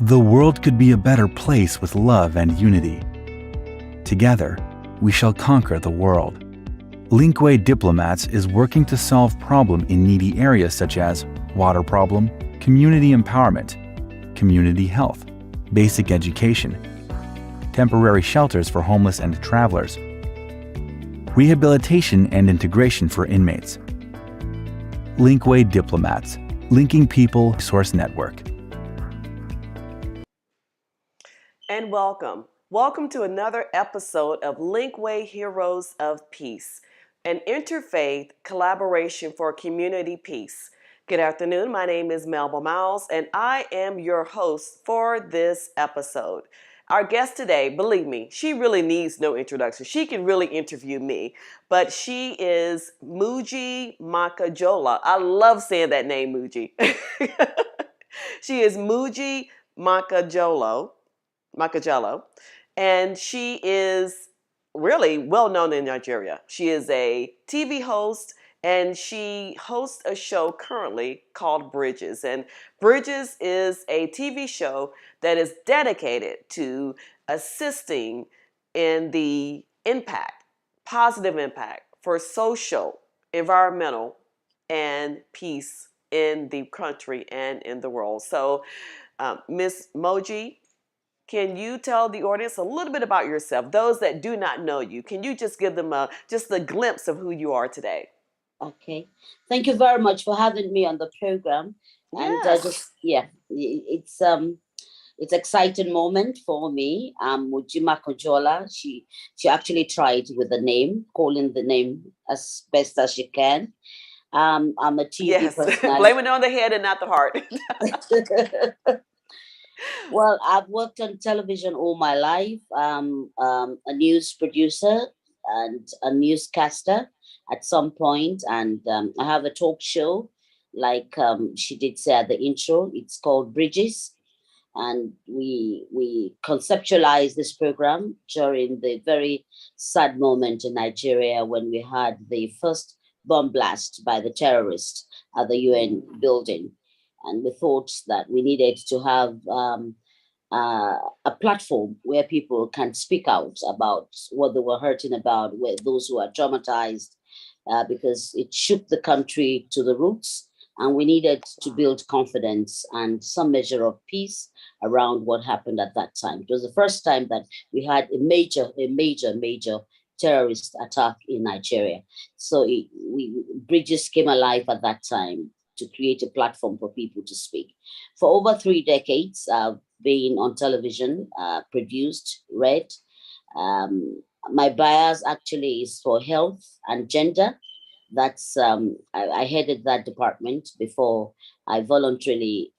The world could be a better place with love and unity. Together, we shall conquer the world. Linkway Diplomats is working to solve problems in needy areas such as water problem, community empowerment, community health, basic education, temporary shelters for homeless and travelers, rehabilitation and integration for inmates. Linkway Diplomats, linking people, source network. And welcome. Welcome to another episode of Linkway Heroes of Peace, an interfaith collaboration for community peace. Good afternoon. My name is Melba Miles, and I am your host for this episode. Our guest today, believe me, she really needs no introduction. She can really interview me, but she is Muji Makajola. I love saying that name, Muji. She is Muji Makajello, and she is really well known in Nigeria. She is a TV host, and she hosts a show currently called Bridges. And Bridges is a TV show that is dedicated to assisting in the impact, positive impact for social, environmental, and peace in the country and in the world. So, Miss Moji, can you tell the audience a little bit about yourself? Those that do not know you, can you just give them just a glimpse of who you are today? Okay. Thank you very much for having me on the program. And Yes. it's exciting moment for me. Mujima Kojola. She actually tried with the name, calling the name as best as she can. I'm a TV Yes. personality. Blame it on the head and not the heart. Well, I've worked on television all my life. A news producer and a newscaster at some point, and I have a talk show, like she did say at the intro. It's called Bridges, and we conceptualized this program during the very sad moment in Nigeria when we had the first bomb blast by the terrorists at the UN building, and we thought that we needed to have a platform where people can speak out about what they were hurting about, where those who are traumatized, because it shook the country to the roots. And we needed to build confidence and some measure of peace around what happened at that time. It was the first time that we had a major terrorist attack in Nigeria. So Bridges came alive at that time to create a platform for people to speak. For over 3 decades, I've been on television, produced, read. My bias actually is for health and gender. That's I headed that department before I voluntarily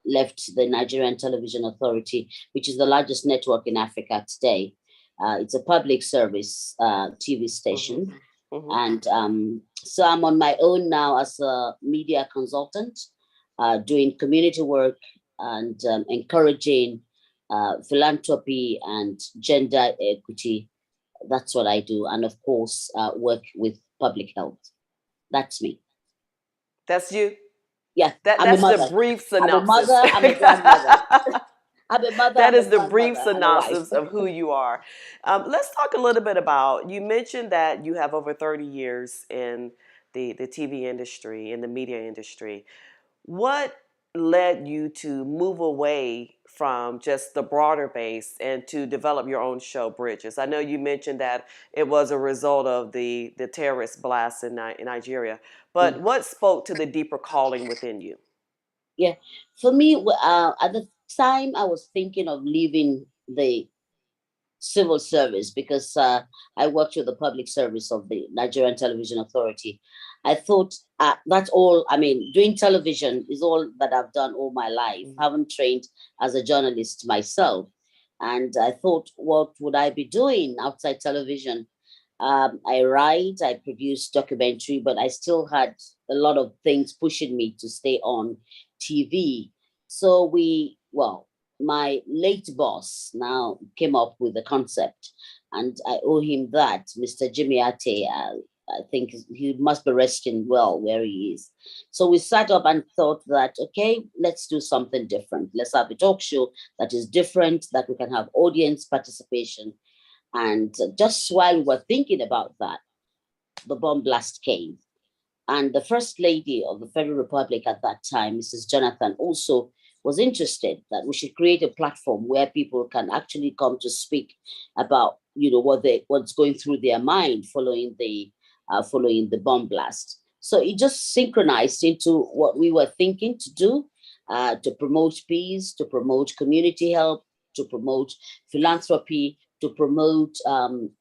left the Nigerian Television Authority, which is the largest network in Africa today. It's a public service TV station. Mm-hmm. Mm-hmm. And so I'm on my own now as a media consultant, doing community work and encouraging philanthropy and gender equity. That's what I do. And of course, work with public health. That's me. That's you? Yeah, That's the brief synopsis. I'm a grandmother. I'm a mother, That I'm a is the brief grandmother, and a wife. synopsis of who you are. Let's talk a little bit about, you mentioned that you have over 30 years in the TV industry, in the media industry. What led you to move away from just the broader base and to develop your own show, Bridges? I know you mentioned that it was a result of the terrorist blast in Nigeria, but what spoke to the deeper calling within you? Yeah, for me, at the time, I was thinking of leaving the civil service because I worked with the public service of the Nigerian Television Authority. I thought that's all. I mean, doing television is all that I've done all my life. I haven't trained as a journalist myself. And I thought, what would I be doing outside television? I write, I produce documentary, but I still had a lot of things pushing me to stay on TV. So my late boss now came up with the concept, and I owe him that, Mr. Jimmy Ate. I think he must be resting well where he is. So we sat up and thought that, okay, let's do something different. Let's have a talk show that is different, that we can have audience participation. And just while we were thinking about that, the bomb blast came. And the First Lady of the Federal Republic at that time, Mrs. Jonathan, also was interested that we should create a platform where people can actually come to speak about, what's going through their mind following the bomb blast. So it just synchronized into what we were thinking to do, to promote peace, to promote community help, to promote philanthropy, to promote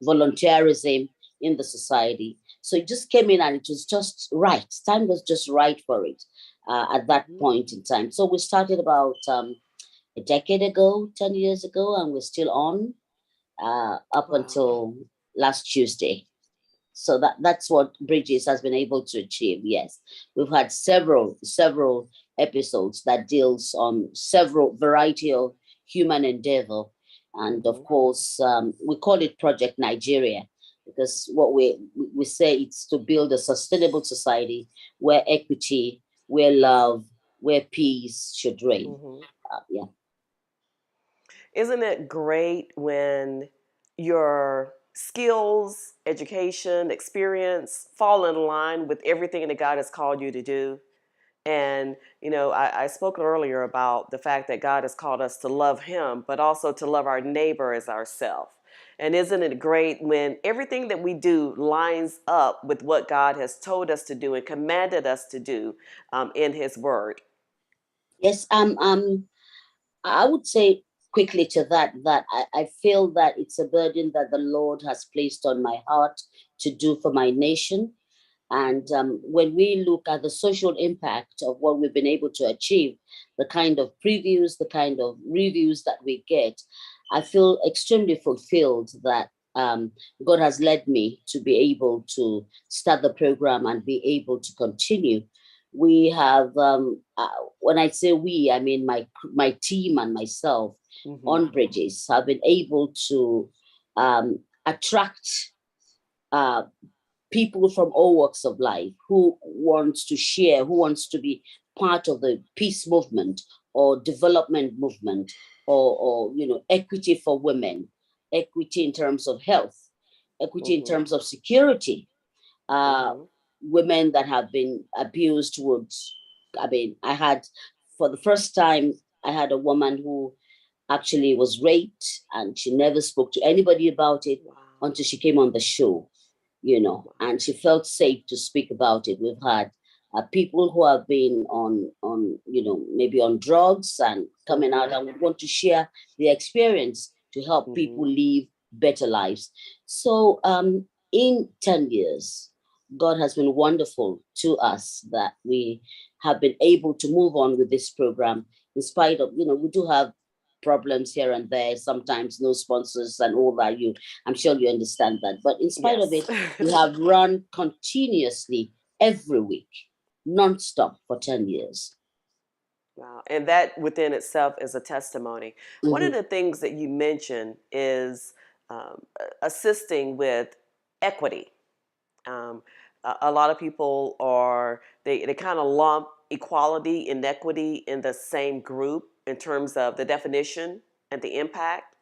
volunteerism in the society. So it just came in and it was just right. Time was just right for it at that Mhm. point in time. So we started about a decade ago, 10 years ago, and we're still on up Wow. until last Tuesday. So that's what Bridges has been able to achieve. Yes, we've had several episodes that deals on several variety of human endeavor, and of Mhm. course we call it Project Nigeria because what we say it's to build a sustainable society where equity, where love, where peace should reign. Mhm. Yeah. Isn't it great when your skills, education, experience fall in line with everything that God has called you to do? And, I spoke earlier about the fact that God has called us to love Him, but also to love our neighbor as ourselves. And isn't it great when everything that we do lines up with what God has told us to do and commanded us to do in His Word? Yes. I would say quickly to that I feel that it's a burden that the Lord has placed on my heart to do for my nation. And when we look at the social impact of what we've been able to achieve, the kind of previews, the kind of reviews that we get, I feel extremely fulfilled that God has led me to be able to start the program and be able to continue. We have, when I say we, I mean my team and myself Hmm. on Bridges have been able to attract uh, people from all walks of life who wants to share, who wants to be part of the peace movement or development movement or equity for women, equity in terms of health, equity in Hmm. terms of security. Uh, Hmm. Women that have been abused would, I mean, I had for the first time, I had a woman who actually was raped and she never spoke to anybody about it Wow. until she came on the show, Wow. and she felt safe to speak about it. We've had people who have been on maybe on drugs and coming out Hmm. and would want to share their experience to help Hmm. people live better lives. So in 10 years, God has been wonderful to us that we have been able to move on with this program in spite of, we do have problems here and there, sometimes no sponsors and all that. I'm sure you understand that. But in spite of Yes. it, we have run continuously every week, non-stop for 10 years. Wow. And that within itself is a testimony. One of Mhm. the things that you mentioned is assisting with equity. Um, a lot of people they kind of lump equality, inequity in the same group in terms of the definition and the impact.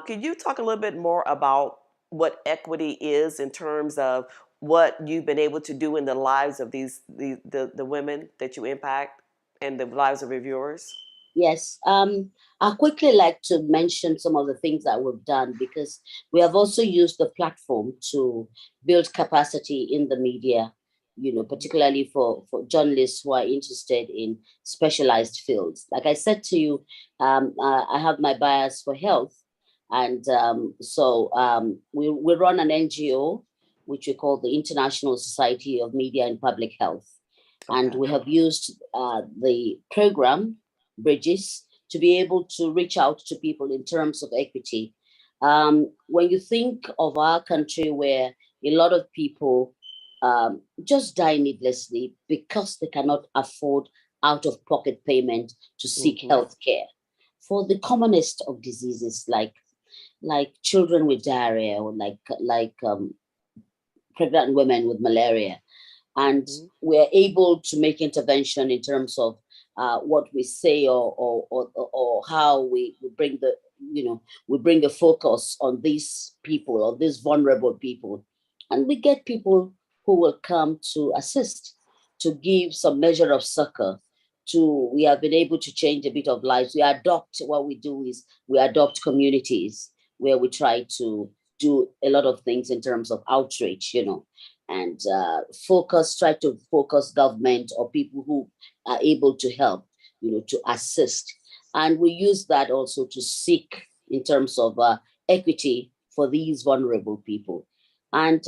Could you talk a little bit more about what equity is in terms of what you've been able to do in the lives of the women that you impact and the lives of your viewers? Yes. I quickly like to mention some of the things that we've done because we have also used the platform to build capacity in the media, particularly for journalists who are interested in specialized fields. Like I said to you, I have my bias for health. And we run an NGO, which we call the International Society of Media and Public Health. And Okay. we have used the program Bridges to be able to reach out to people in terms of equity. When you think of our country where a lot of people just die needlessly because they cannot afford out of pocket payment to seek Mm-hmm. health care for the commonest of diseases like children with diarrhea or like pregnant women with malaria, and Hmm. we're able to make intervention in terms of what we say, or how we bring the, we bring the focus on these people, or these vulnerable people, and we get people who will come to assist, to give some measure of succor. To We have been able to change a bit of lives. We adopt, what we do is we adopt communities where we try to do a lot of things in terms of outreach, and try to focus government or people who are able to help, to assist. And we use that also to seek in terms of equity for these vulnerable people. And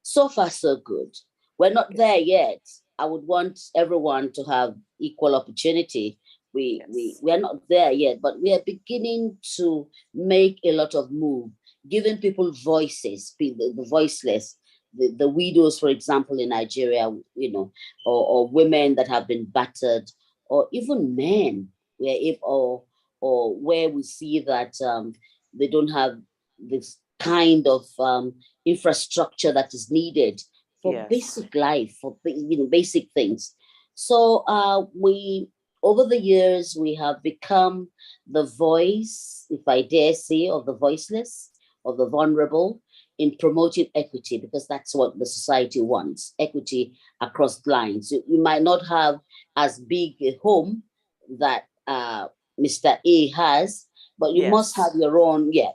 so far, so good. We're not Yes. there yet. I would want everyone to have equal opportunity. Yes. We are not there yet, but we are beginning to make a lot of move, giving people voices, the voiceless, the widows, for example, in Nigeria, or women that have been battered, or even men, where if or where we see that they don't have this kind of infrastructure that is needed for Yes. basic life, for basic things. So we over the years we have become the voice, if I dare say, of the voiceless, of the vulnerable, in promoting equity, because that's what the society wants: equity across lines. You might not have as big a home that Mr. A has, but you must have Yes. your own, yeah,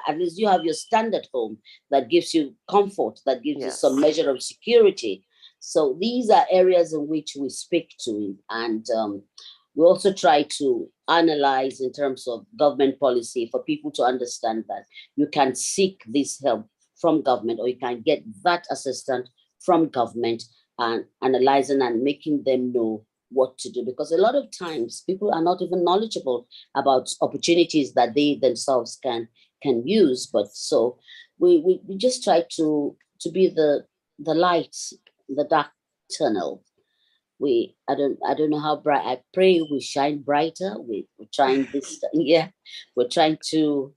at least you have your standard home that gives you comfort, that gives you some Yes. measure of security. So these are areas in which we speak to, and we also try to analyze in terms of government policy for people to understand that you can seek this help from government, or you can get that assistance from government, and analyzing and making them know what to do, because a lot of times people are not even knowledgeable about opportunities that they themselves can use. But so we just try to be the light in the dark tunnel. I don't know how bright. I pray we shine brighter. We're trying this, yeah, we're trying to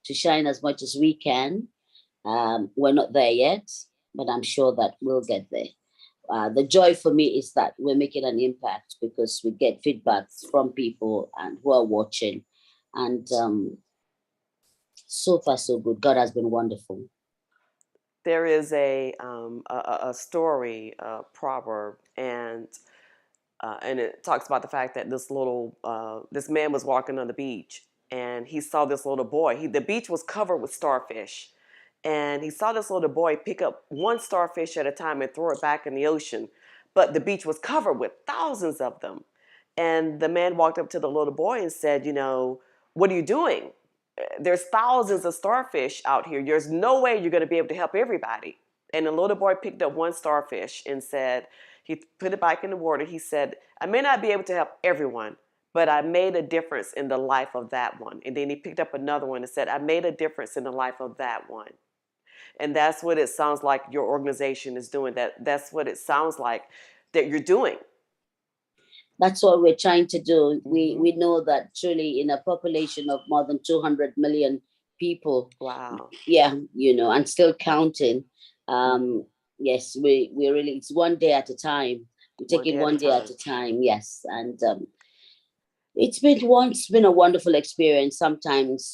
shine as much as we can. We're not there yet, but I'm sure that we'll get there. The joy for me is that we're making an impact, because we get feedbacks from people and who are watching, and so far so good. God has been wonderful. There is a story, proverb, and it talks about the fact that this man was walking on the beach, and he saw this little boy. The beach was covered with starfish, and he saw this little boy pick up one starfish at a time and throw it back in the ocean, but the beach was covered with thousands of them. And the man walked up to the little boy and said, "What are you doing? There's thousands of starfish out here. There's no way you're going to be able to help everybody." And the little boy picked up one starfish and said, he put it back in the water. He said, "I may not be able to help everyone, but I made a difference in the life of that one." And then he picked up another one and said, "I made a difference in the life of that one." And that's what it sounds like your organization is doing. That's what it sounds like that you're doing. That's what we're trying to do. We Hmm. we know that truly, in a population of more than 200 million people, Wow. yeah, and still counting. Hmm. Yes, we really, it's one day at a time. We take One it day at a one day at time. a time. Yes, and it's been a wonderful experience. Sometimes,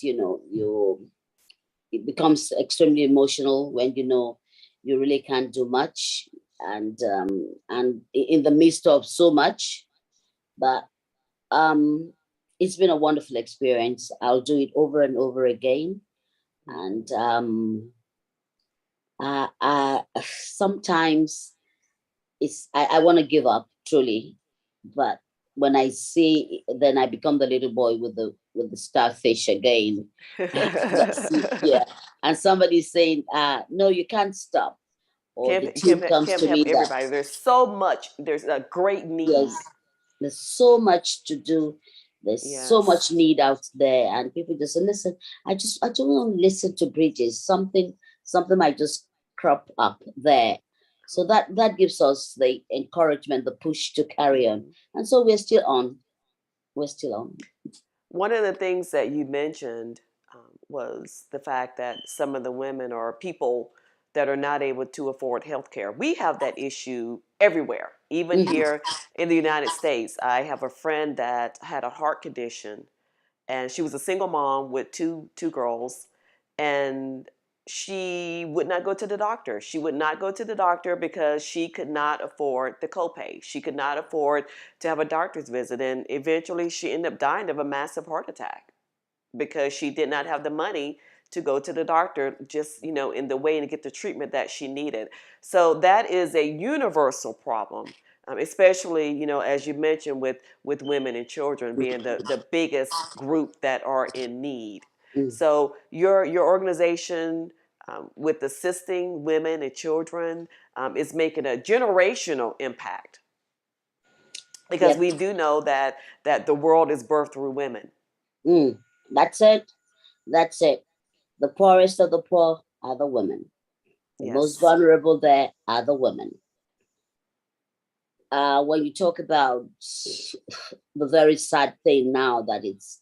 it becomes extremely emotional when you really can't do much, and in the midst of so much. But um it's been a wonderful experience. I'll do it over and over again. Hmm. And sometimes I want to give up, truly. But when I see, then I become the little boy with the starfish again. Because I see, yeah, and somebody's saying, no, you can't stop. Or the team comes Can't to help me that, everybody. There's so much. There's a great yes, need. there's so much to do. There's so much Yes. need out there, and people just say, listen. I don't want to listen to bridges. Something might just crop up there. So that gives us the encouragement, the push to carry on, Mhm. and so we're still on. We're still on. One of the things that you mentioned was the fact that some of the women or people that are not able to afford health care. We have that issue everywhere, even Mhm. here in the United States. I have a friend that had a heart condition, and she was a single mom with two girls, and she would not go to the doctor. She would not go to the doctor because she could not afford the copay. She could not afford to have a doctor's visit, and eventually she ended up dying of a massive heart attack because she did not have the money to go to the doctor just in the way and get the treatment that she needed. So that is a universal problem, especially as you mentioned with women and children being the biggest group that are in need. Mm. So your organization, with assisting women and children, is making a generational impact, because Yep. we do know that the world is birthed through women. Mm. That's it. That's it. The poorest of the poor are the women. The most Yes. vulnerable there are the women. When you talk about the very sad thing now that it's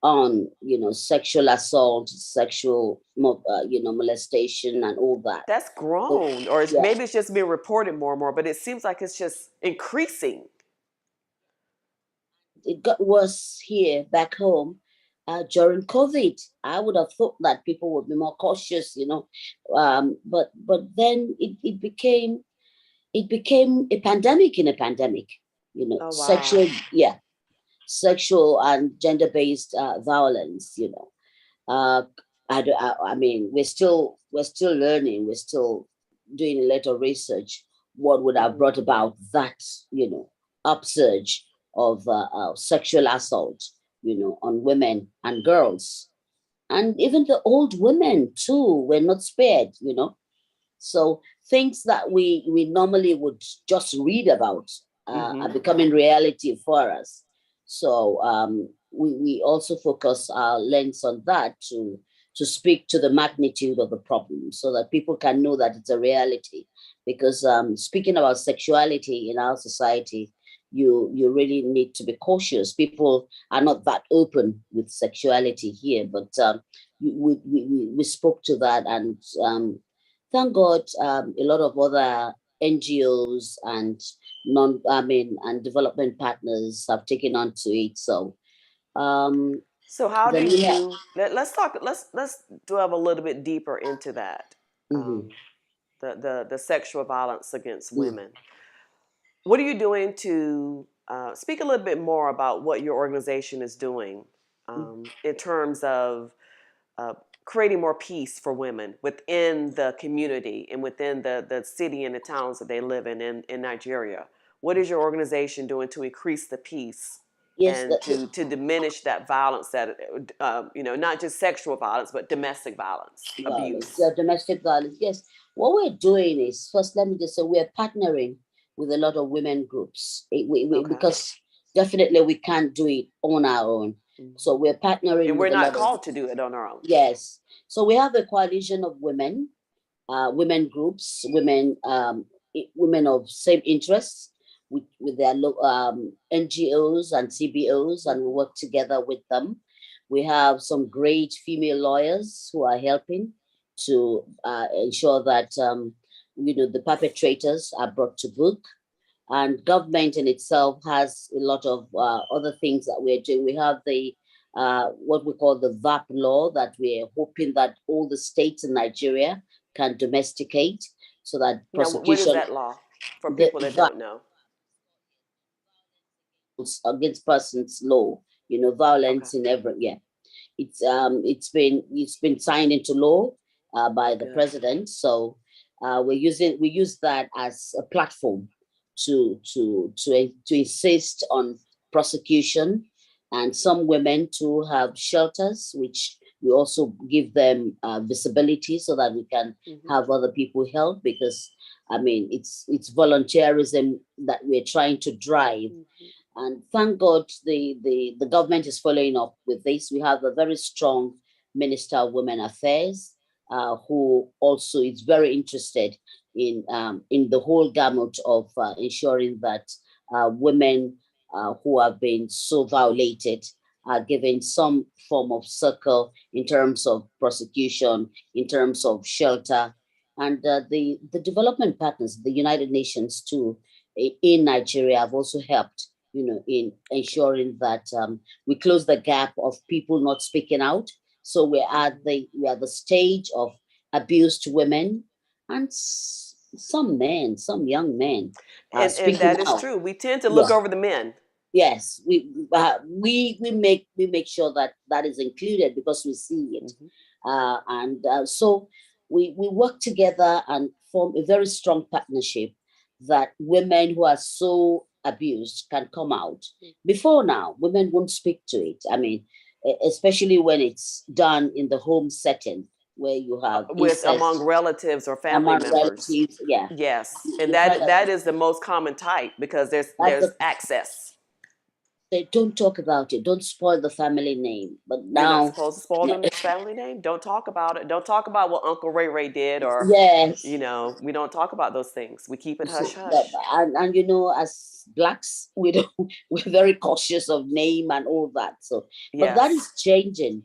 on, sexual assault, sexual, molestation, and all that. That's So, grown, or yeah, maybe it's just being reported more and more, but it seems like it's just increasing. it got worse here back home during COVID. I would have thought that people would be more cautious, but then it became a pandemic in a pandemic. Oh wow. Sexual, yeah, sexual and gender-based violence. Uh, I mean, we're still learning. We're still doing a lot of research. What would have Hmm. brought about that, upsurge of sexual assault, on women and girls, and even the old women too were not spared. So things that we normally would just read about are Hmm. becoming reality for us. So we also focus our lens on that to speak to the magnitude of the problem, so that people can know that it's a reality. Because speaking about sexuality in our society, you really need to be cautious. People are not that open with sexuality here, but we spoke to that, and thank God, a lot of other NGOs and and development partners have taken on to it. So um, So how do then we have. let's talk, let's delve a little bit deeper into that. Mhm, um, the sexual violence against mm, women. What are you doing to speak a little bit more about what your organization is doing, mm. in terms of uh, creating more peace for women within the community and within the city and the towns that they live in Nigeria? What is your organization doing to increase the peace Yes, and to diminish that violence, that not just sexual violence but domestic violence, violence, abuse? domestic violence. Yes, what we're doing is, first, let me just say, we're partnering with a lot of women groups. Okay. Because definitely we can't do it on our own. Hmm. So we're partnering And we're with a not lot of. called to do it on our own. Yes. So we have a coalition of women groups, women of same interests with their NGOs and CBOs, and we Hmm. work together with them. We have some great female lawyers who are helping to ensure that the perpetrators are brought to book. And government in itself has a lot of other things that we're doing. We have the what we call the VAP law that we're hoping that all the states in Nigeria can domesticate, so that Now, what is prosecution, that law for the people that don't know? violence against persons law, Okay. violence in every, yeah. It's been signed into law by the Good. president. So we use that as a platform to insist on prosecution, and some women to have shelters, which we also give them visibility, so that we can Hmm. have other people help. Because I mean, it's volunteerism that we're trying to drive, Hmm. and thank God the government is following up with this. We have a very strong Minister of Women Affairs, who also is very interested in the whole gamut of ensuring that women who have been so violated are given some form of circle in terms of prosecution, in terms of shelter, And the development partners, the United Nations too, in Nigeria have also helped, in ensuring that we close the gap of people not speaking out. So we're at the stage of abused women and some men, some young men are And speaking that is out. true. We tend to look Yeah. over the men. Yes, we make sure that that is included because we see it, Hmm. and so we work together and form a very strong partnership that women who are so abused can come out. Before now, women won't speak to it. I mean, especially when it's done in the home setting where you have With among incest relatives or family among members. relatives. Yeah, Yes, and you find that that that is the most common type because that's there's the access. they don't talk about it. Don't spoil the family name. But You're not now, supposed to spoil them family name. Don't talk about it. Don't talk about what Uncle Ray Ray did, or yes. we don't talk about those things. We keep it hush So that, hush. and as blacks, we don't we're very cautious of name and all that. So, but that Yes. is changing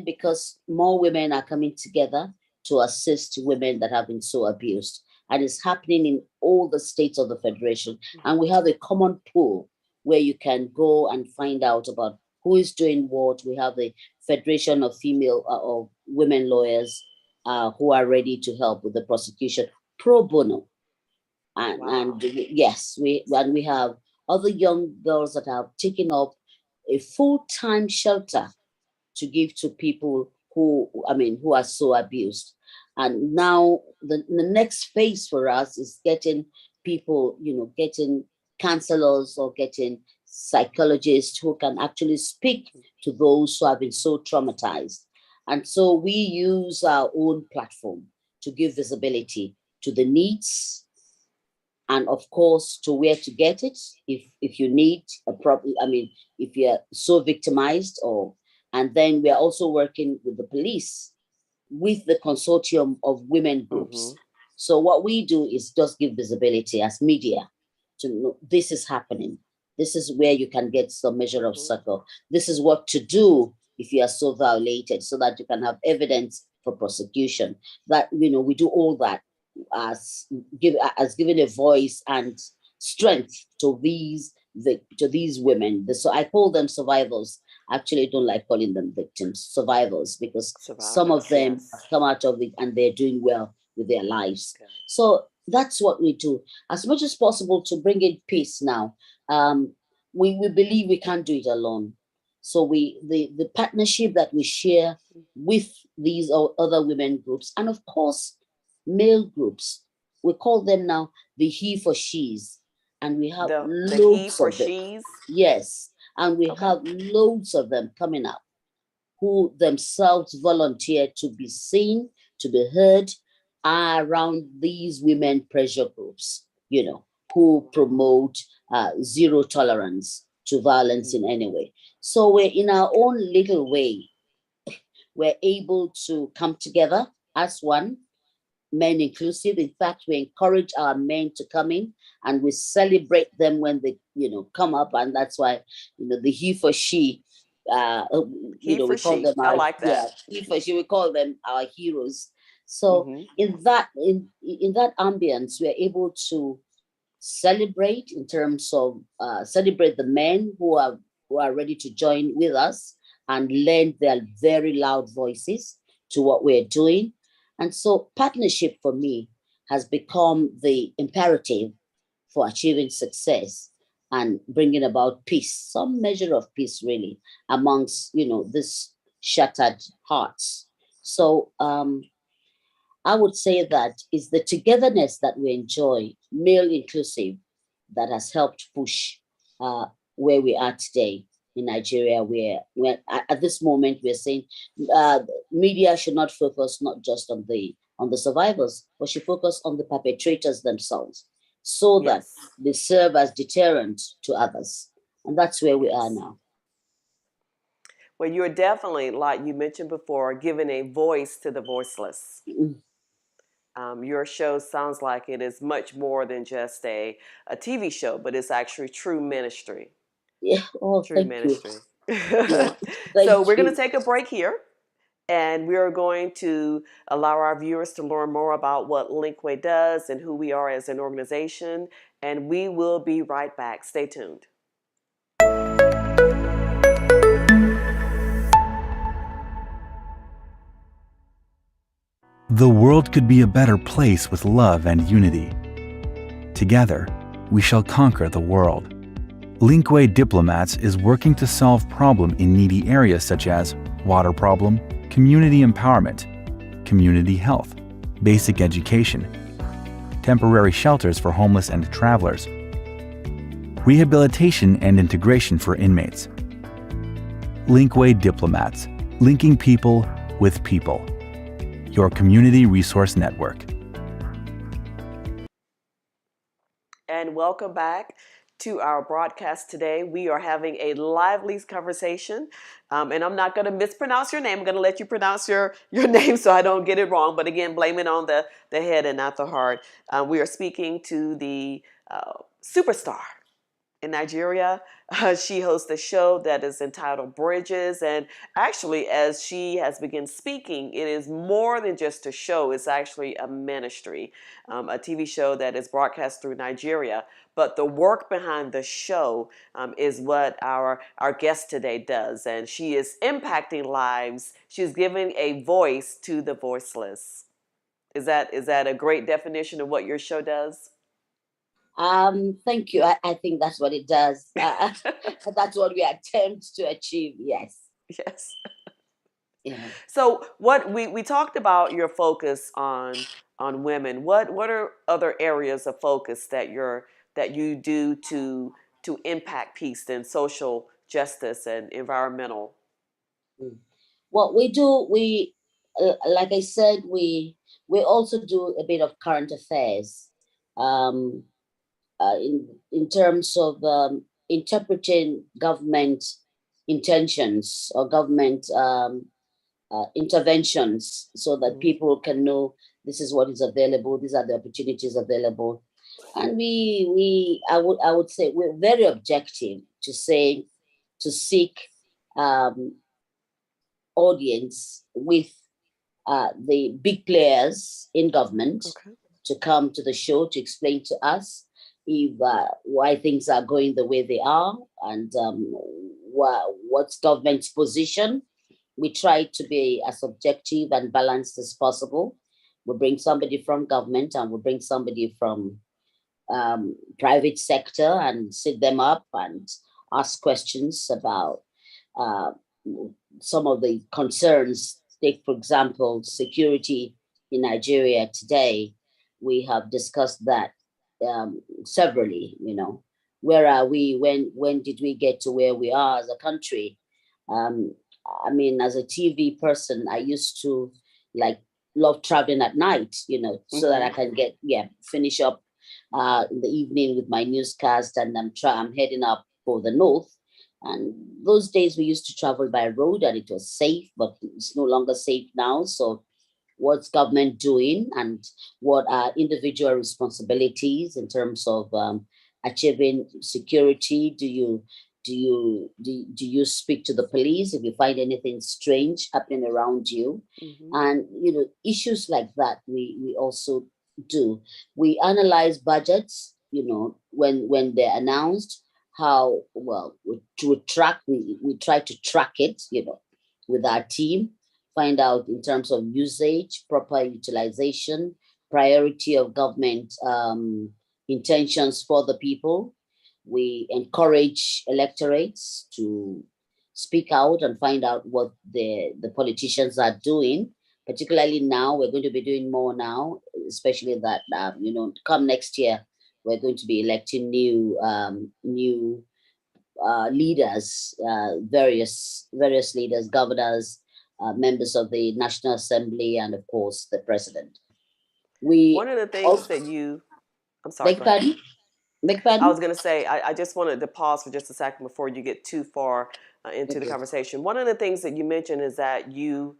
because more women are coming together to assist women that have been so abused, and it's happening in all the states of the federation. And we have a common pool where you can go and find out about who is doing what. We have the Federation of Female of Women Lawyers who are ready to help with the prosecution pro bono. And Wow. yes, we have other young girls that have taken up a full-time shelter to give to people who are so abused. And now the next phase for us is getting people, getting counselors or getting psychologists who can actually speak to those who have been so traumatized. And so we use our own platform to give visibility to the needs, and of course to where to get it if you need a problem. I mean, if you're so victimized, or and then we are also working with the police with the consortium of women Mm-hmm. groups. So what we do is just give visibility as media to know this is happening. This is where you can get some measure of Mm-hmm. succor. This is what to do if you are so violated, so that you can have evidence for prosecution. That we do all that as as giving a voice and strength to these women. So I call them survivors. Actually, I don't like calling them victims, survivors, because some of Survivors. them have Yes. come out of it and they're doing well with their lives. Okay. So that's what we do as much as possible to bring in peace now. Um, we believe we can't do it alone. So the partnership that we share with these other women groups, and of course male groups, we call them now the he for she's, and we have The he loads for of them. she's. Yes, and we Okay. have loads of them coming up who themselves volunteer to be seen, to be heard, are around these women pressure groups, who promote zero tolerance to violence in Mm-hmm. any way. So we're in our own little way, we're able to come together as one, men inclusive. In fact, we encourage our men to come in and we celebrate them when they, come up. And that's why, the he for she, He for we call she. them I our, like yeah, that. he for she, we call them our heroes. So Mm-hmm. in that ambience, we're able to celebrate in terms of celebrate the men who are ready to join with us and lend their very loud voices to what we're doing. And so partnership for me has become the imperative for achieving success and bringing about peace, some measure of peace really amongst this shattered hearts. So I would say that is the togetherness that we enjoy, male inclusive, that has helped push uh, where we are today in Nigeria. Where at this moment we're saying uh, media should not focus not just on the survivors, but should focus on the perpetrators themselves, so that Yes. they serve as deterrent to others. And that's where we are Yes. now. Well, you're definitely, like you mentioned before, giving a voice to the voiceless. Mm. Your show sounds like it is much more than just a TV show, but it's actually true ministry. Yeah. Oh, True thank you. ministry. Yeah. So Thank we're going to you. take a break here. And we are going to allow our viewers to learn more about what Linkway does and who we are as an organization. And we will be right back. Stay tuned. The world could be a better place with love and unity. Together, we shall conquer the world. Linkway Diplomats is working to solve problems in needy areas such as water problem, community empowerment, community health, basic education, temporary shelters for homeless and travelers, rehabilitation and integration for inmates. Linkway Diplomats, linking people with people. Your community resource network. And welcome back to our broadcast today. We are having a lively conversation, and I'm not going to mispronounce your name. I'm going to let you pronounce your name so I don't get it wrong. But again, blame it on the head and not the heart. We are speaking to the superstar in Nigeria. She hosts a show that is entitled Bridges. And actually, as she has begun speaking, it is more than just a show. It's actually a ministry, a TV show that is broadcast through Nigeria. But the work behind the show is what our guest today does. And she is impacting lives. She's giving a voice to the voiceless. Is that a great definition of what your show does? Thank you. I think that's what it does. That's what we attempt to achieve. Yes. Yes. Yeah. So what we talked about your focus on women. What are other areas of focus that you do to impact peace and social justice and environmental? Mm. What we do, like I said, we also do a bit of current affairs, um, in terms of interpreting government intentions or government interventions, so that Mm-hmm. people can know this is what is available, these are the opportunities available. And I would say we're very objective to say, to seek um, audience with the big players in government Okay. to come to the show to explain to us if why things are going the way they are, and what's government's position. We try to be as objective and balanced as possible. We bring somebody from government and we bring somebody from private sector and sit them up and ask questions about uh, some of the concerns. Take, for example, security in Nigeria today. We have discussed that severally. Where are we? When did we get to where we are as a country? Um, I mean, as a TV person, I used to like love traveling at night. So that I Mm-hmm. can finish up in the evening with my newscast, and I'm heading up for the north. And those days we used to travel by road, and it was safe, but it's no longer safe now. So what's government doing, and what are individual responsibilities in terms of achieving security? Do you speak to the police if you find anything strange happening around you? Mm-hmm. And issues like that, we also do. We analyze budgets, when they're announced. How well we try to track it, with our team, find out in terms of usage, proper utilization, priority of government intentions for the people. We encourage electorates to speak out and find out what the politicians are doing. Particularly now, we're going to be doing more now, especially that come next year, we're going to be electing new leaders, various leaders, governors, members of the National Assembly, and of course the president. One We of the things also that you, I'm sorry, beg go ahead. pardon, beg I pardon. was going to say, I just wanted to pause for just a second before you get too far into the Okay. conversation. One of the things that you mentioned is that you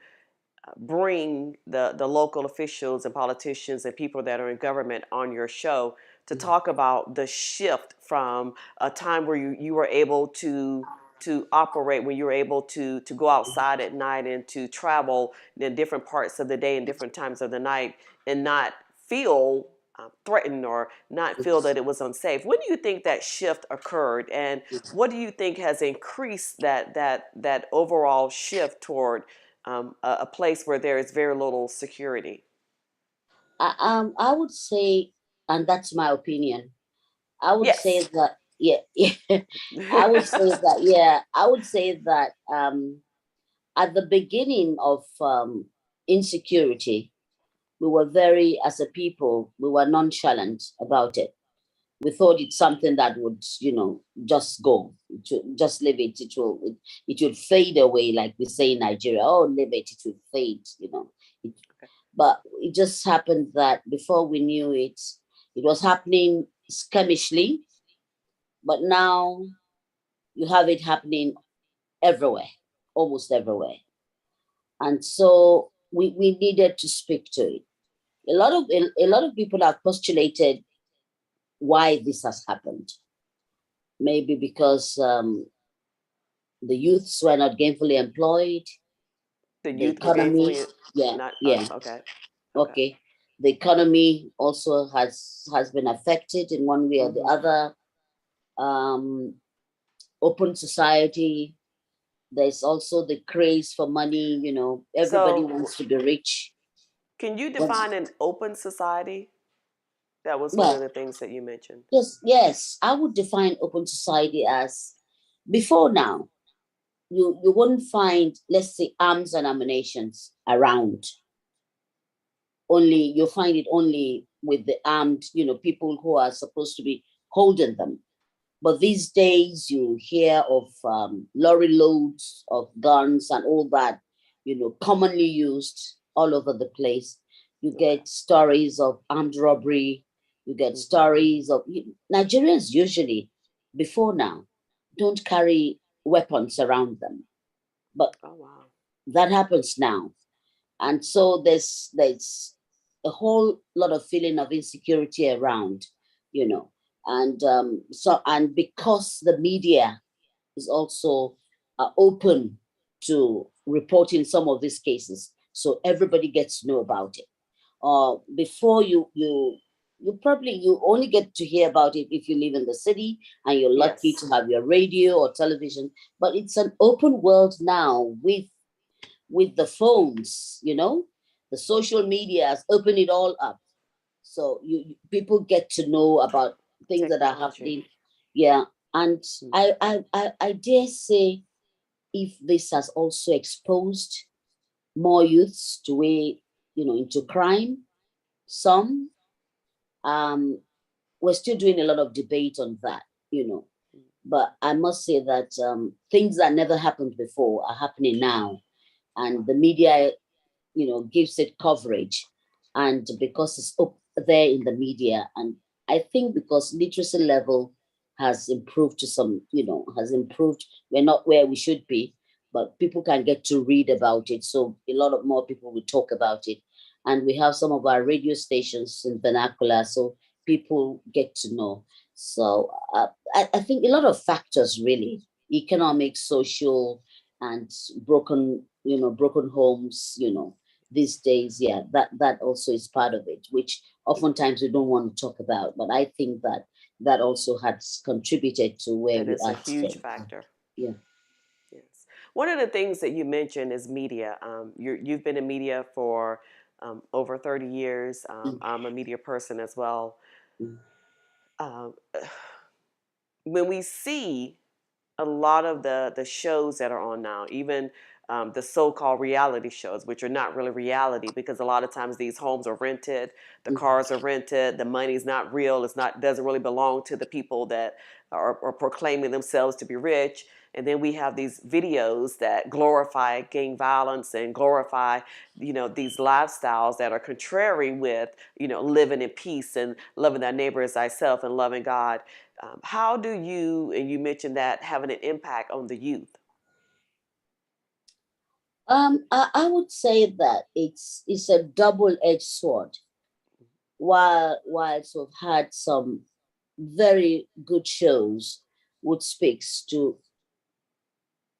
bring the local officials and politicians and people that are in government on your show to talk about the shift from a time where you were able to to operate when you're able to go outside at night and to travel in different parts of the day and different times of the night and not feel threatened or not feel that it was unsafe. When do you think that shift occurred, and what do you think has increased that overall shift toward a place where there is very little security? I would say, and that's my opinion. I would say Yes. that, yeah, yeah. I would say that, yeah. I would say that at the beginning of insecurity, we were very, as a people, we were nonchalant about it. We thought it's something that would, just go, just leave it. It would fade away, like we say in Nigeria. Oh, leave it, it will fade. It, Okay. but it just happened that before we knew it, it was happening skirmishly. But now you have it happening everywhere, almost everywhere. And so we needed to speak to it. A lot of people have postulated why this has happened. Maybe because the youths were not gainfully employed, The the youth were economy, gainfully yeah, not yeah, okay. Okay. okay. The economy also has been affected in one way or the Hmm. other. Um, Open society. There's also the craze for money. Everybody So, wants to be rich. can you Wants, define an open society? That was one of well, the things that you mentioned. yes. I would define open society as before now. You wouldn't find, let's say, arms and ammunitions around. Only you'll find it only with the armed, people who are supposed to be holding them. But these days, you hear of lorry loads of guns and all that, commonly used all over the place. You Okay. get stories of armed robbery. You get Hmm. stories of Nigerians usually, before now, don't carry weapons around them. But Oh wow. that happens now. And so there's a whole lot of feeling of insecurity around, you know and because the media is also open to reporting some of these cases, so everybody gets to know about it. Before you only get to hear about it if you live in the city and you're lucky Yes. to have your radio or television. But it's an open world now with the phones, the social media has opened it all up. So people get to know about things that are Technology. happening. Yeah. And Mm. I dare say, if this has also exposed more youths to way, into crime, some, um, we're still doing a lot of debate on that, but I must say that things that never happened before are happening now, and Wow. the media gives it coverage. And because it's up there in the media, and I think because literacy level has improved to some, has improved. We're not where we should be, but people can get to read about it, so a lot of more people will talk about it. And we have some of our radio stations in vernacular, so people get to know. So I think a lot of factors, really: economic, social, and broken homes, these days. Yeah, that also is part of it, which oftentimes we don't want to talk about, but I think that also has contributed to where That we is a are huge today. factor. Yeah. Yes. One of the things that you mentioned is media. You've been in media for over 30 years. Mm, I'm a media person as well. mm, Um, when we see a lot of the shows that are on now, even the so-called reality shows, which are not really reality because a lot of times these homes are rented, the mm. cars are rented, the money's not real, it's not doesn't really belong to the people that are proclaiming themselves to be rich. And then we have these videos that glorify gang violence and glorify, these lifestyles that are contrary with, living in peace and loving thy neighbor as thyself and loving God. How do you, and you mentioned that having an impact on the youth? I would say that it's a double-edged sword. While we've had some very good shows, which speaks to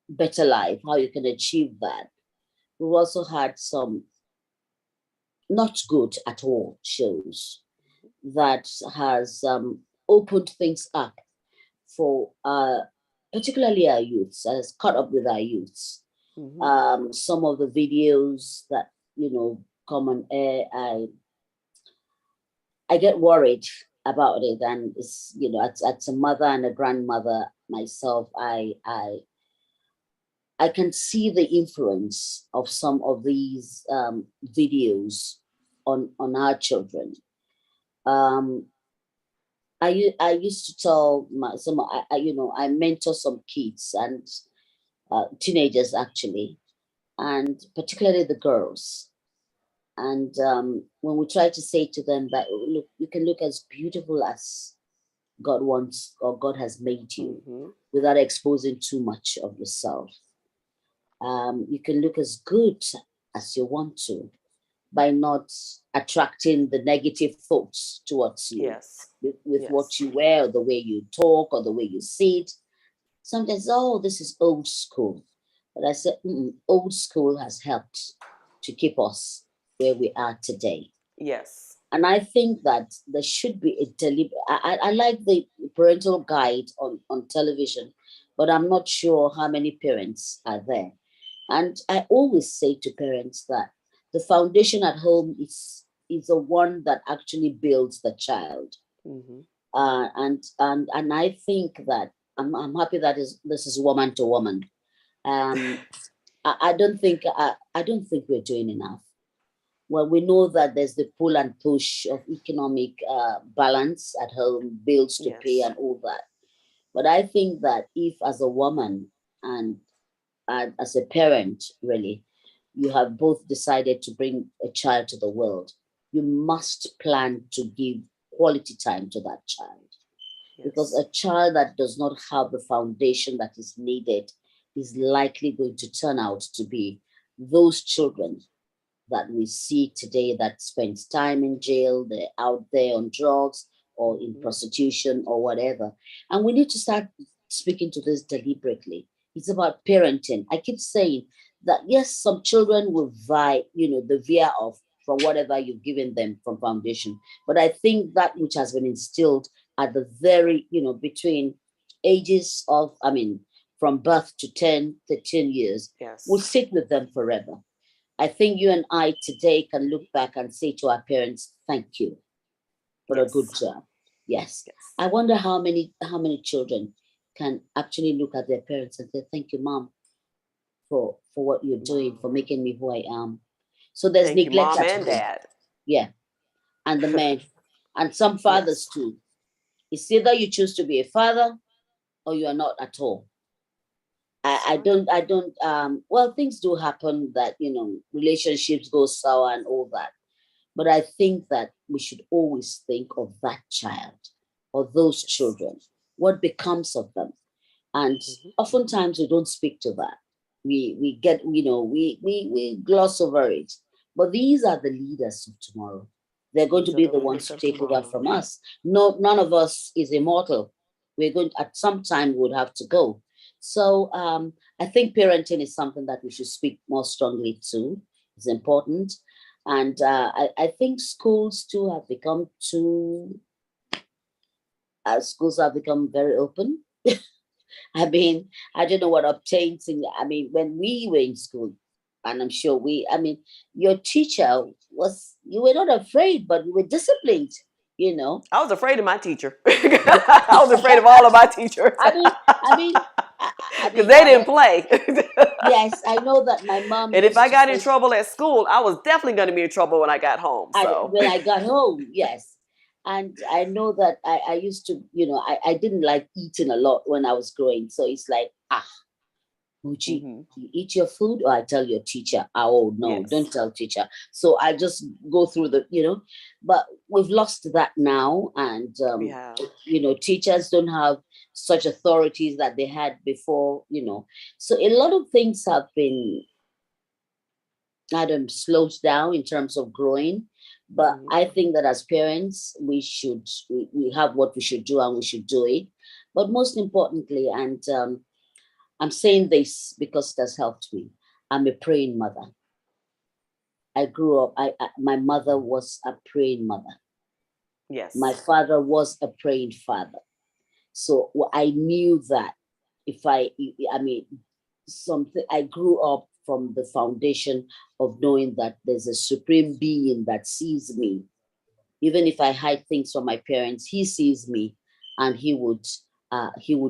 better life, how you can achieve that. We've also had some not good at all shows that has opened things up for particularly our youths, has caught up with our youths. Mm-hmm. Some of the videos that come on air, I get worried about it, and it's as a mother and a grandmother myself, I can see the influence of some of these videos on our children. Um, I used to tell some I mentor some kids and teenagers actually, and particularly the girls. And when we try to say to them that look, you can look as beautiful as God wants or God has made you, Mm-hmm. without exposing too much of yourself. You can look as good as you want to by not attracting the negative thoughts towards you Yes. with what Yes. you wear, or the way you talk, or the way you sit. Sometimes, oh, this is old school. But I said, old school has helped to keep us where we are today. Yes. And I think that there should be a deliberate. I like the parental guide on television, but I'm not sure how many parents are there. And I always say to parents that the foundation at home is the one that actually builds the child. Mm-hmm. And I think that I'm happy that this is woman to woman. Um, I don't think we're doing enough. Well, we know that there's the pull and push of economic balance at home, bills to pay, Yes. and all that. But I think that if, as a woman and as a parent, really, you have both decided to bring a child to the world, you must plan to give quality time to that child. Because Yes. a child that does not have the foundation that is needed is likely going to turn out to be those children that we see today that spends time in jail, they're out there on drugs or in Mm-hmm. prostitution or whatever. And we need to start speaking to this deliberately. It's about parenting. I keep saying that yes, some children will vie, the veer off from whatever you've given them from foundation. But I think that which has been instilled at the very, between ages of, from birth to 10, 13 years, will Yes. sit with them forever. I think you and I today can look back and say to our parents, thank you for a good Yes. job. Yes. Yes. I wonder how many children can actually look at their parents and say, thank you, mom, for what you're doing, for Mom. making me who I am. So there's Thank you, neglect mom at and home. dad. Yeah. And the men and some fathers Yes. too. It's either you choose to be a father or you are not at all. I, That's I right. don't I don't well, things do happen that relationships go sour and all that. But I think that we should always think of that child or those Yes. children, what becomes of them. And Mm-hmm. Mm-hmm. oftentimes we don't speak to that. We get, we gloss over it. But these are the leaders of tomorrow. They're going to These are be the the ones leaders to of take over tomorrow. from us. No, none of us is immortal. We're going at some time we would have to go. So I think parenting is something that we should speak more strongly to. It's important. And I think schools too have become too, schools have become very open. I mean, I don't know what obtains in, when we were in school, and I'm sure your teacher you were not afraid, but you were disciplined, you know. I was afraid of my teacher. I was afraid of all of my teachers I mean, I mean, because they didn't play. yes, I know that my mom And if used I to got in say, trouble at school, I was definitely going to be in trouble when I got home. So, when I got home, yes. And I know that I used to, I didn't like eating a lot when I was growing. So it's like, Muji, hmm, you eat your food or I tell your teacher? Oh, no, yes, don't tell teacher. So I just go through but we've lost that now. And, we have. teachers don't have such authorities that they had before, So a lot of things have been, Adam, slowed down in terms of growing. But Hmm. I think that as parents, we have what we should do and we should do it. But most importantly, and I'm saying this because it has helped me. I'm a praying mother. I grew up, my mother was a praying mother. My Yes. father was a praying father. So I knew that if I mean, something, I grew up from the foundation of knowing that there's a supreme being that sees me. Even if I hide things from my parents, he sees me, and he would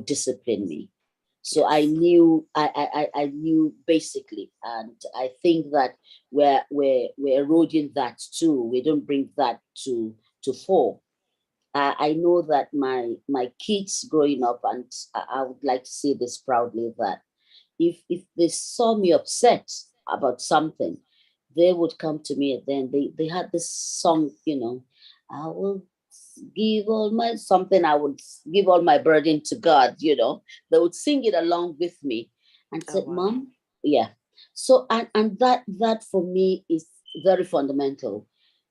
discipline me. So I Yes. knew, I knew basically, and I think that we're eroding that too. We don't bring that to fore. I know that my kids growing up, and I would like to say this proudly, that if they saw me upset about something, they would come to me, and then they had this song, I will give all my something, I would give all my burden to God, they would sing it along with me and Oh, said, wow. Mom, yeah. So and that for me is very fundamental.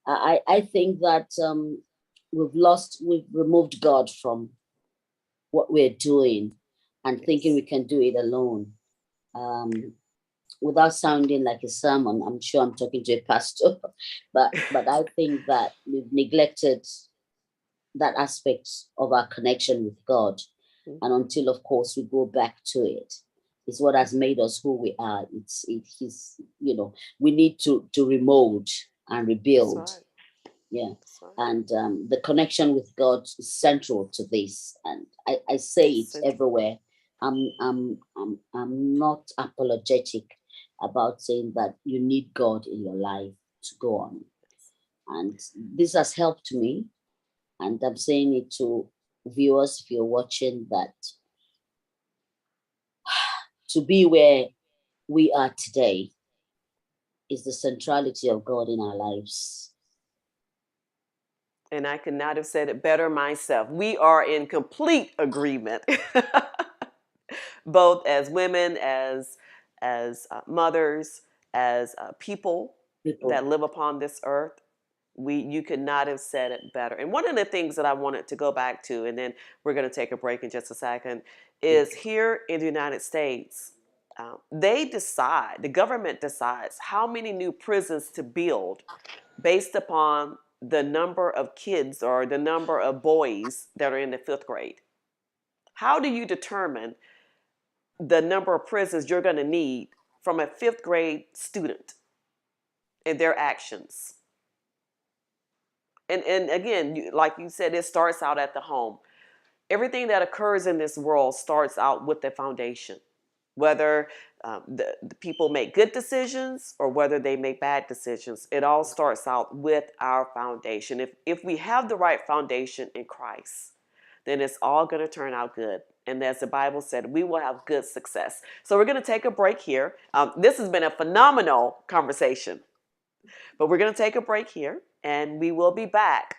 I think that we've removed God from what we're doing and thinking Yes. we can do it alone. Um, Without sounding like a sermon, I'm sure I'm talking to a pastor, but I think that we've neglected that aspect of our connection with God. And Mhm. until, of course, we go back to it, it's what has made us who we are. We need to remold and That's rebuild. right. Yeah. That's right. And the connection with God is central to this. And I say It's it central. everywhere. I'm not apologetic about saying that you need God in your life to go on. And this has helped me. And I'm saying it to viewers, if you're watching, that to be where we are today is the centrality of God in our lives. And I could not have said it better myself. We are in complete agreement, both as women, as mothers, as people that People, live upon this earth. You could not have said it better. And one of the things that I wanted to go back to, and then we're going to take a break in just a second, is okay. here in the United States, the government decides how many new prisons to build based upon the number of kids or the number of boys that are in the fifth grade. How do you determine the number of prisons you're going to need from a fifth grade student and their actions? And again, like you said, it starts out at the home. Everything that occurs in this world starts out with the foundation. Whether the people make good decisions or whether they make bad decisions, it all starts out with our foundation. If we have the right foundation in Christ, then it's all going to turn out good. And as the Bible said, we will have good success. So we're going to take a break here. This has been a phenomenal conversation, but we're going to take a break here and we will be back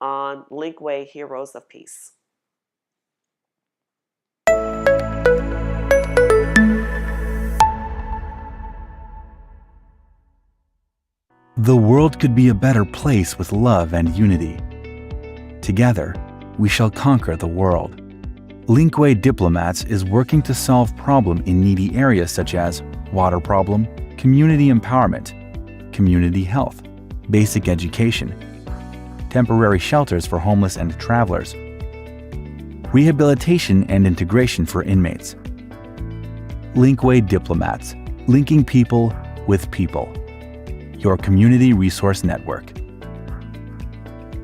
on Linkway Heroes of Peace. The world could be a better place with love and unity. Together, we shall conquer the world. Linkway Diplomats is working to solve problems in needy areas such as water problem, community empowerment, community health, basic education, temporary shelters for homeless and travelers, rehabilitation and integration for inmates. Linkway Diplomats, linking people with people. Your community resource network.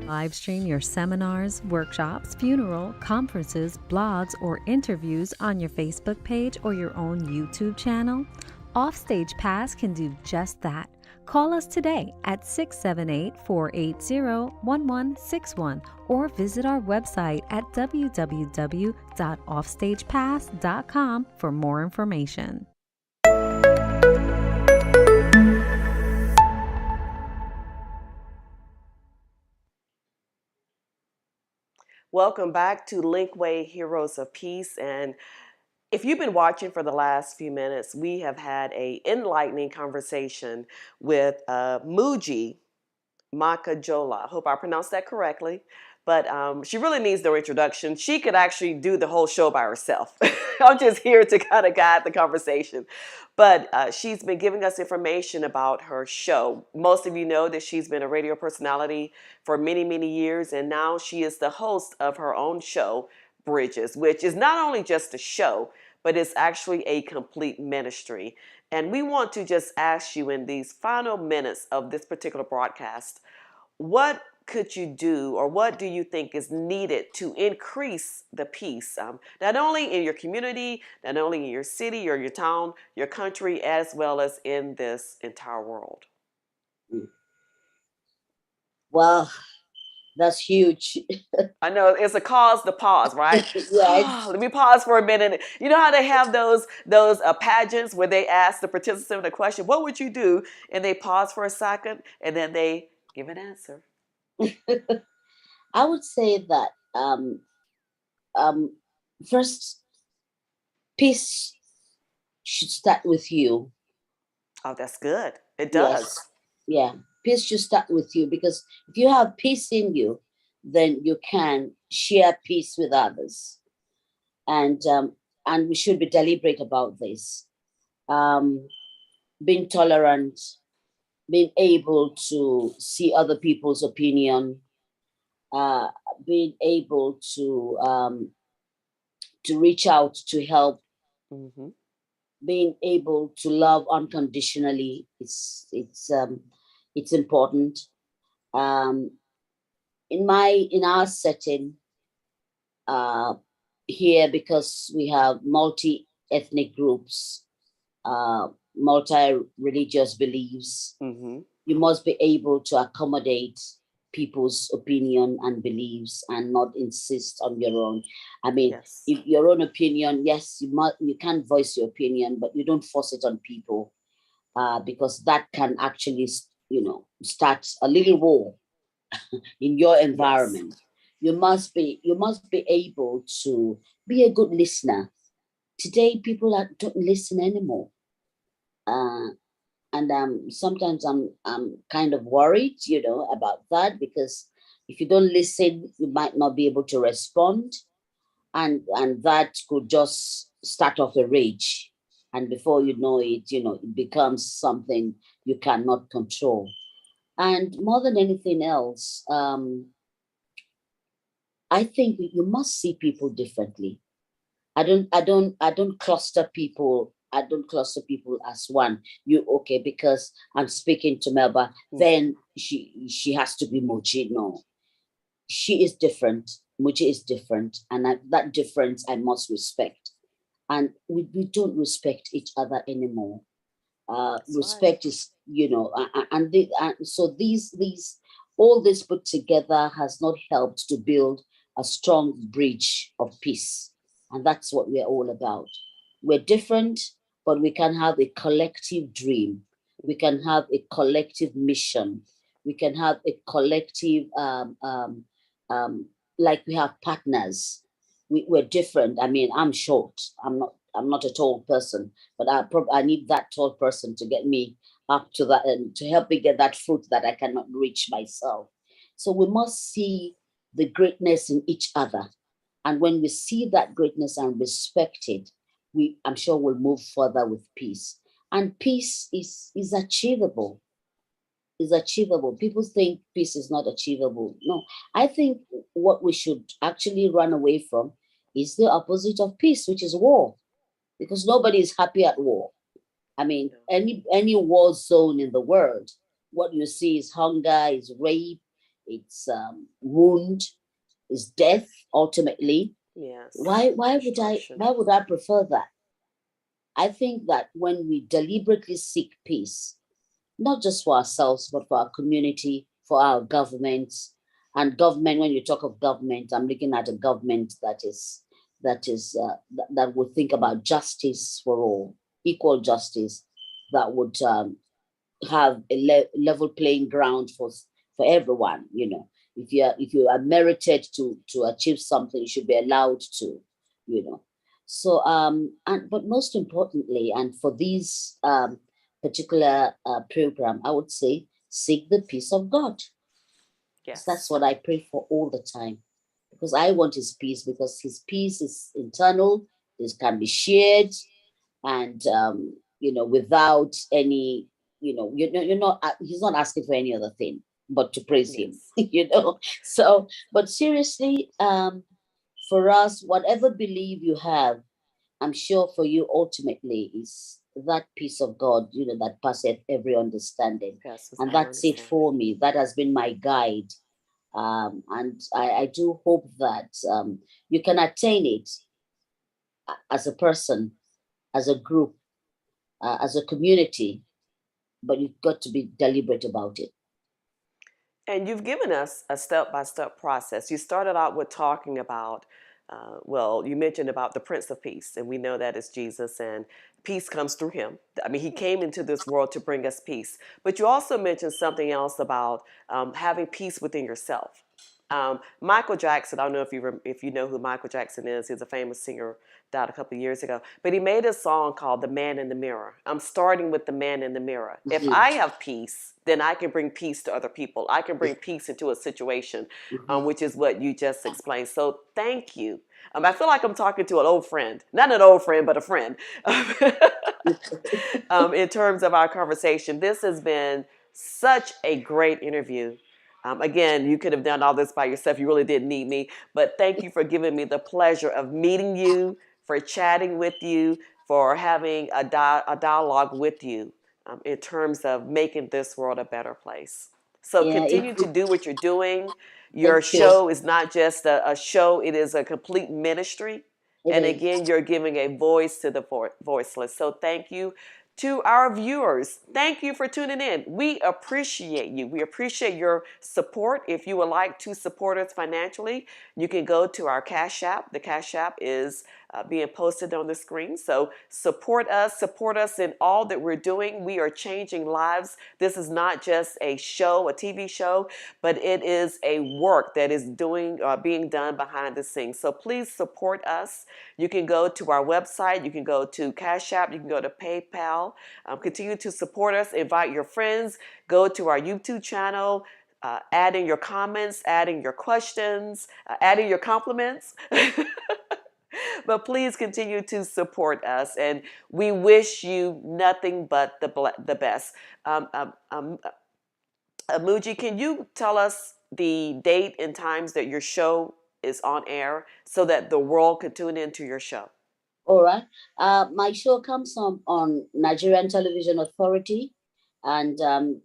Live stream your seminars, workshops, funeral, conferences, blogs, or interviews on your Facebook page or your own YouTube channel? Offstage Pass can do just that. Call us today at 678-480-1161 or visit our website at www.offstagepass.com for more information. Welcome back to Linkway Heroes of Peace. And if you've been watching for the last few minutes, we have had a enlightening conversation with Muji Makajola. I hope I pronounced that correctly. but she really needs no introduction. She could actually do the whole show by herself. I'm just here to kind of guide the conversation. But she's been giving us information about her show. Most of you know that she's been a radio personality for many, many years, and now she is the host of her own show, Bridges, which is not only just a show, but it's actually a complete ministry. And we want to just ask you in these final minutes of this particular broadcast, what could you do, or what do you think is needed to increase the peace, not only in your community, not only in your city or your town, your country, as well as in this entire world? Well, that's huge. I know it's a cause to pause, right? Yeah, Let me pause for a minute. You know how they have those pageants where they ask the participant a question, "What would you do?" and they pause for a second and then they give an answer. I would say that um, first, peace should start with you. Oh, that's good. It does. Yes, yeah, peace should start with you, because if you have peace in you, then you can share peace with others, and we should be deliberate about this. Um, Being tolerant, being able to see other people's opinion, uh, being able to reach out to help, Mm-hmm. being able to love unconditionally. It's important. Um, in our setting, uh, here, because we have multi ethnic groups, multi religious beliefs, Mm-hmm. you must be able to accommodate people's opinion and beliefs and not insist on your own. I mean, Yes. if your own opinion, yes, you can voice your opinion, but you don't force it on people, because that can actually, start a little war in your Yes. environment. You must be able to be a good listener. Today, people don't listen anymore. Uh, and sometimes I'm kind of worried, about that, because if you don't listen, you might not be able to respond, and that could just start off a rage, and before you know it, it becomes something you cannot control. And more than anything else, I think you must see people differently. I don't cluster people. I don't cluster people as one. You okay because I'm speaking to Melba, then she has to be Mochi. No, she is different. Mochi is different, and that difference I must respect. And we don't respect each other anymore. That's right. Respect is, and so these all this put together has not helped to build a strong bridge of peace, and that's what we're all about. We're different, but we can have a collective dream. We can have a collective mission. We can have a collective, um, like we have partners. We're different. I mean, I'm short. I'm not a tall person, but I need that tall person to get me up to that, and to help me get that fruit that I cannot reach myself. So we must see the greatness in each other. And when we see that greatness and respect it, I'm sure we'll move further with peace. And peace is achievable. Is achievable. People think peace is not achievable. No, I think what we should actually run away from is the opposite of peace, which is war, because nobody is happy at war. I mean, No. any war zone in the world, what you see is hunger, is rape, it's wound, is death. Ultimately, Yes. why Destruction. would I prefer that? I think that when we deliberately seek peace, not just for ourselves, but for our community, for our governments. And government, when you talk of government, I'm looking at a government that would think about justice for all, equal justice, that would have a level playing ground for everyone. If you are merited to achieve something, you should be allowed to. You know, so and but most importantly, and for these particular program, I would say seek the peace of God. Yes. That's what I pray for all the time, because I want his peace, because his peace is internal, it can be shared, and without any, you're not, he's not asking for any other thing but to praise him. Yes. So, but seriously, for us, whatever belief you have, I'm sure for you ultimately is that peace of God, that passeth every understanding. Yes, And that's it for me. That has been my guide. And I do hope that you can attain it as a person, as a group, as a community, but you've got to be deliberate about it. And you've given us a step-by-step process. You started out with talking about, well, you mentioned about the Prince of Peace, and we know that is Jesus, and peace comes through him. I mean, he came into this world to bring us peace. But you also mentioned something else about having peace within yourself. Michael Jackson, I don't know if you know who Michael Jackson is. He's a famous singer, died a couple of years ago. But he made a song called The Man in the Mirror. I'm starting with the man in the mirror. If I have peace, then I can bring peace to other people. I can bring peace into a situation, which is what you just explained. So thank you. I feel like I'm talking to an old friend. Not an old friend, but a friend. In terms of our conversation, this has been such a great interview. Again, you could have done all this by yourself. You really didn't need me. But thank you for giving me the pleasure of meeting you, for chatting with you, for having a dialogue with you in terms of making this world a better place. So Yeah, continue to do what you're doing. Your thank you. show is not just a show, it is a complete ministry. It And is. again, you're giving a voice to the voiceless. So thank you to our viewers. Thank you for tuning in. We appreciate you. We appreciate your support. If you would like to support us financially, you can go to our Cash App. The Cash App is being posted on the screen. So support us in all that we're doing. We are changing lives. This is not just a show, a TV show, but it is a work that is being done behind the scenes. So please support us. You can go to our website. You can go to Cash App. You can go to PayPal. Continue to support us. Invite your friends. Go to our YouTube channel. Add in your comments, add in your questions, add in your compliments. But please continue to support us, and we wish you nothing but the best. Muji, can you tell us the date and times that your show is on air so that the world could tune into your show? All right. My show comes on Nigerian Television Authority, and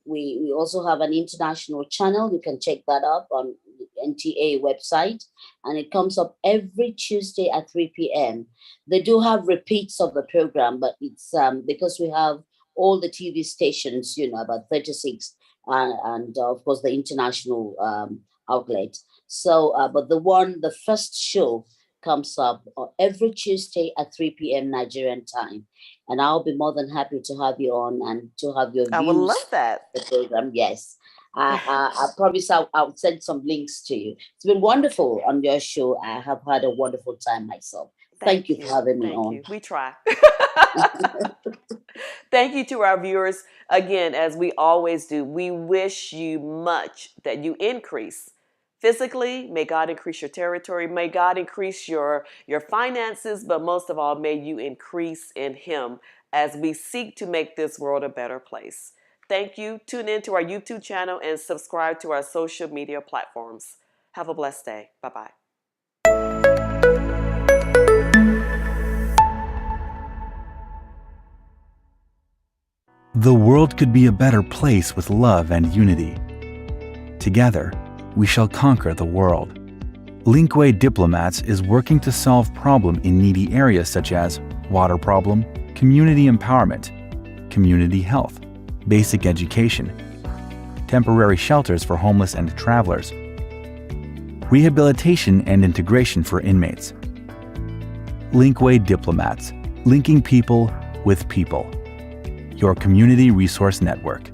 we also have an international channel. You can check that up on the NTA website, and it comes up every Tuesday at 3 p.m. They do have repeats of the program, but it's because we have all the TV stations, about 36, and of course the international outlet. So, but the first show comes up every Tuesday at 3 p.m. Nigerian time. And I'll be more than happy to have you on and to have your views. I would love that. The program, yes. I promise I'll send some links to you. It's been wonderful on your show. I have had a wonderful time myself. Thank you for having me on. We try. Thank you to our viewers. Again, as we always do, we wish you much, that you increase. Physically, may God increase your territory. May God increase your finances, but most of all, may you increase in Him as we seek to make this world a better place. Thank you. Tune in to our YouTube channel and subscribe to our social media platforms. Have a blessed day. Bye-bye. The world could be a better place with love and unity. Together, we shall conquer the world. Linkway Diplomats is working to solve problems in needy areas such as water problem, community empowerment, community health, basic education, temporary shelters for homeless and travelers, rehabilitation and integration for inmates. Linkway Diplomats, linking people with people. Your community resource network.